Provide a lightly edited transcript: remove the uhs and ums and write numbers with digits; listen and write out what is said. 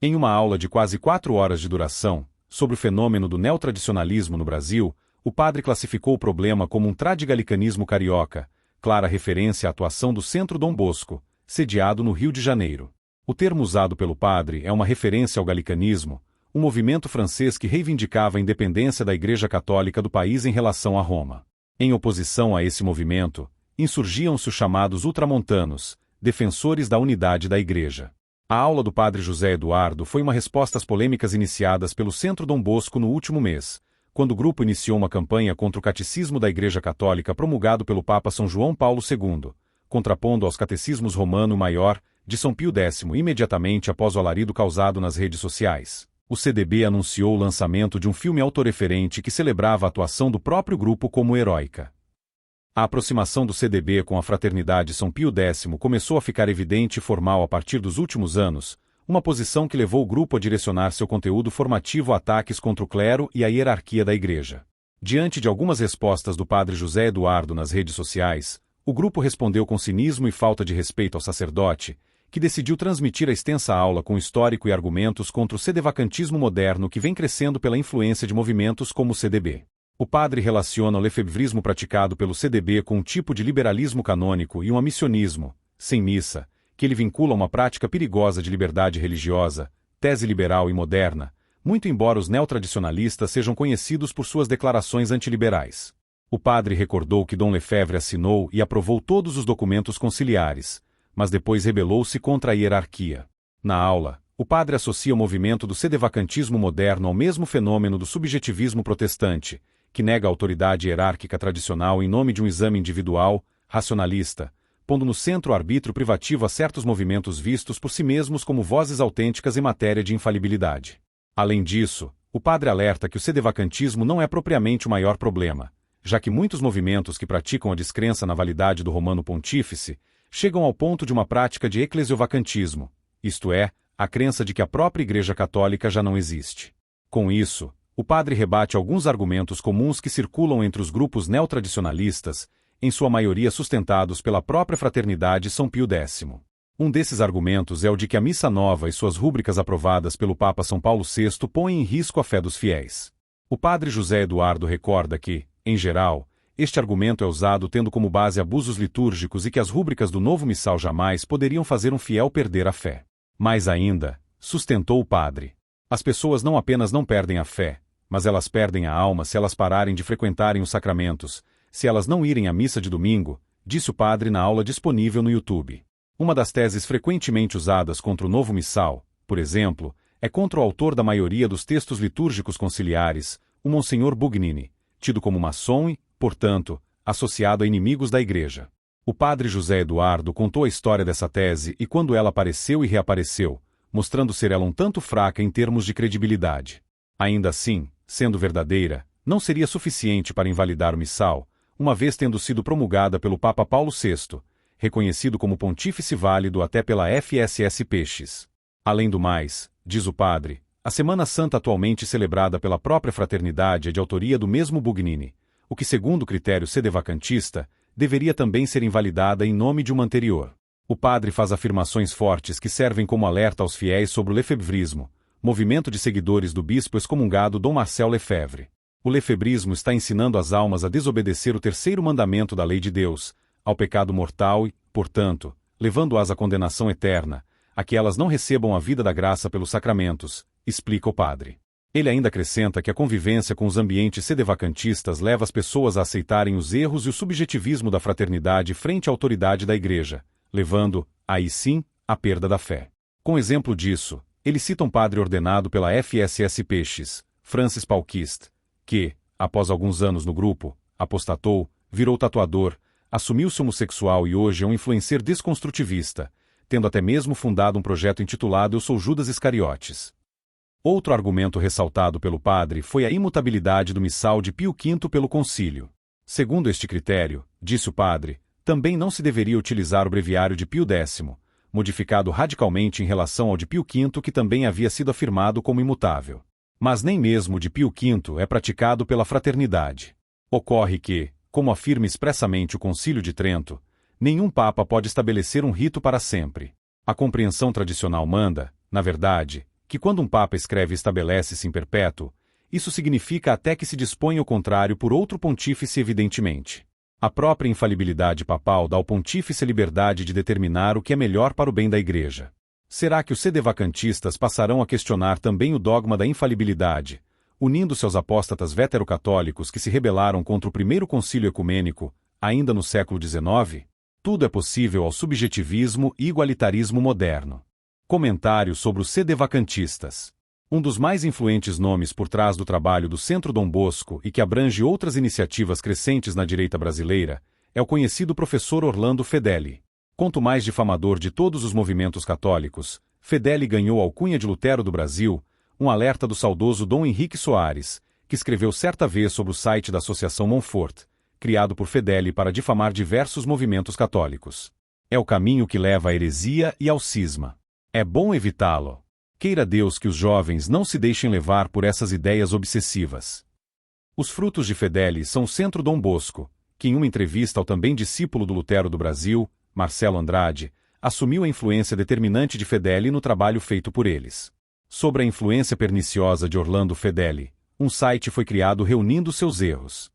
Em uma aula de quase 4 horas de duração, sobre o fenômeno do neotradicionalismo no Brasil, o padre classificou o problema como um tradigalicanismo carioca, clara referência à atuação do Centro Dom Bosco, sediado no Rio de Janeiro. O termo usado pelo padre é uma referência ao galicanismo, um movimento francês que reivindicava a independência da Igreja Católica do país em relação a Roma. Em oposição a esse movimento, insurgiam-se os chamados ultramontanos, defensores da unidade da Igreja. A aula do padre José Eduardo foi uma resposta às polêmicas iniciadas pelo Centro Dom Bosco no último mês, quando o grupo iniciou uma campanha contra o catecismo da Igreja Católica promulgado pelo Papa São João Paulo II, contrapondo aos catecismos Romano Maior, de São Pio X imediatamente após o alarido causado nas redes sociais. O CDB anunciou o lançamento de um filme autorreferente que celebrava a atuação do próprio grupo como heróica. A aproximação do CDB com a Fraternidade São Pio X começou a ficar evidente e formal a partir dos últimos anos, uma posição que levou o grupo a direcionar seu conteúdo formativo a ataques contra o clero e a hierarquia da Igreja. Diante de algumas respostas do padre José Eduardo nas redes sociais, o grupo respondeu com cinismo e falta de respeito ao sacerdote, que decidiu transmitir a extensa aula com histórico e argumentos contra o sedevacantismo moderno que vem crescendo pela influência de movimentos como o CDB. O padre relaciona o lefebvrismo praticado pelo CDB com um tipo de liberalismo canônico e um amissionismo, sem missa, que ele vincula a uma prática perigosa de liberdade religiosa, tese liberal e moderna, muito embora os neotradicionalistas sejam conhecidos por suas declarações antiliberais. O padre recordou que Dom Lefebvre assinou e aprovou todos os documentos conciliares, mas depois rebelou-se contra a hierarquia. Na aula, o padre associa o movimento do sedevacantismo moderno ao mesmo fenômeno do subjetivismo protestante, que nega a autoridade hierárquica tradicional em nome de um exame individual, racionalista, pondo no centro o arbítrio privativo a certos movimentos vistos por si mesmos como vozes autênticas em matéria de infalibilidade. Além disso, o padre alerta que o sedevacantismo não é propriamente o maior problema, já que muitos movimentos que praticam a descrença na validade do Romano Pontífice chegam ao ponto de uma prática de eclesiovacantismo, isto é, a crença de que a própria Igreja Católica já não existe. Com isso, o padre rebate alguns argumentos comuns que circulam entre os grupos neotradicionalistas, em sua maioria sustentados pela própria Fraternidade São Pio X. Um desses argumentos é o de que a Missa Nova e suas rúbricas aprovadas pelo Papa São Paulo VI põem em risco a fé dos fiéis. O padre José Eduardo recorda que, em geral, este argumento é usado tendo como base abusos litúrgicos e que as rúbricas do novo missal jamais poderiam fazer um fiel perder a fé. Mais ainda, sustentou o padre, as pessoas não apenas não perdem a fé, mas elas perdem a alma se elas pararem de frequentarem os sacramentos, se elas não irem à missa de domingo, disse o padre na aula disponível no YouTube. Uma das teses frequentemente usadas contra o novo missal, por exemplo, é contra o autor da maioria dos textos litúrgicos conciliares, o Monsenhor Bugnini, tido como maçom e, portanto, associado a inimigos da Igreja. O padre José Eduardo contou a história dessa tese e quando ela apareceu e reapareceu, mostrando ser ela um tanto fraca em termos de credibilidade. Ainda assim, sendo verdadeira, não seria suficiente para invalidar o missal, uma vez tendo sido promulgada pelo Papa Paulo VI, reconhecido como pontífice válido até pela FSS Peixes. Além do mais, diz o padre, a Semana Santa atualmente celebrada pela própria fraternidade é de autoria do mesmo Bugnini, o que segundo o critério sedevacantista, deveria também ser invalidada em nome de uma anterior. O padre faz afirmações fortes que servem como alerta aos fiéis sobre o lefebvrismo, movimento de seguidores do bispo excomungado Dom Marcel Lefebvre. O lefebrismo está ensinando as almas a desobedecer o terceiro mandamento da lei de Deus, ao pecado mortal e, portanto, levando-as à condenação eterna, a que elas não recebam a vida da graça pelos sacramentos, explica o padre. Ele ainda acrescenta que a convivência com os ambientes sedevacantistas leva as pessoas a aceitarem os erros e o subjetivismo da fraternidade frente à autoridade da Igreja, levando, aí sim, à perda da fé. Com exemplo disso, ele cita um padre ordenado pela FSS Peixes, Francis Palquist, que, após alguns anos no grupo, apostatou, virou tatuador, assumiu-se homossexual e hoje é um influencer desconstrutivista, tendo até mesmo fundado um projeto intitulado Eu Sou Judas Iscariotes. Outro argumento ressaltado pelo padre foi a imutabilidade do missal de Pio V pelo concílio. Segundo este critério, disse o padre, também não se deveria utilizar o breviário de Pio X, modificado radicalmente em relação ao de Pio V que também havia sido afirmado como imutável. Mas nem mesmo o de Pio V é praticado pela fraternidade. Ocorre que, como afirma expressamente o Concílio de Trento, nenhum papa pode estabelecer um rito para sempre. A compreensão tradicional manda, na verdade, que quando um papa escreve estabelece-se em perpétuo, isso significa até que se disponha o contrário por outro pontífice evidentemente. A própria infalibilidade papal dá ao pontífice a liberdade de determinar o que é melhor para o bem da Igreja. Será que os sedevacantistas passarão a questionar também o dogma da infalibilidade, unindo-se aos apóstatas veterocatólicos que se rebelaram contra o primeiro concílio ecumênico, ainda no século XIX? Tudo é possível ao subjetivismo e igualitarismo moderno. Comentário sobre os sedevacantistas. Um dos mais influentes nomes por trás do trabalho do Centro Dom Bosco e que abrange outras iniciativas crescentes na direita brasileira, é o conhecido professor Orlando Fedeli. Quanto mais difamador de todos os movimentos católicos, Fedeli ganhou a alcunha de Lutero do Brasil, um alerta do saudoso Dom Henrique Soares, que escreveu certa vez sobre o site da Associação Montfort, criado por Fedeli para difamar diversos movimentos católicos. É o caminho que leva à heresia e ao cisma. É bom evitá-lo. Queira Deus que os jovens não se deixem levar por essas ideias obsessivas. Os frutos de Fedeli são o Centro Dom Bosco, que em uma entrevista ao também discípulo do Lutero do Brasil, Marcelo Andrade, assumiu a influência determinante de Fedeli no trabalho feito por eles. Sobre a influência perniciosa de Orlando Fedeli, um site foi criado reunindo seus erros.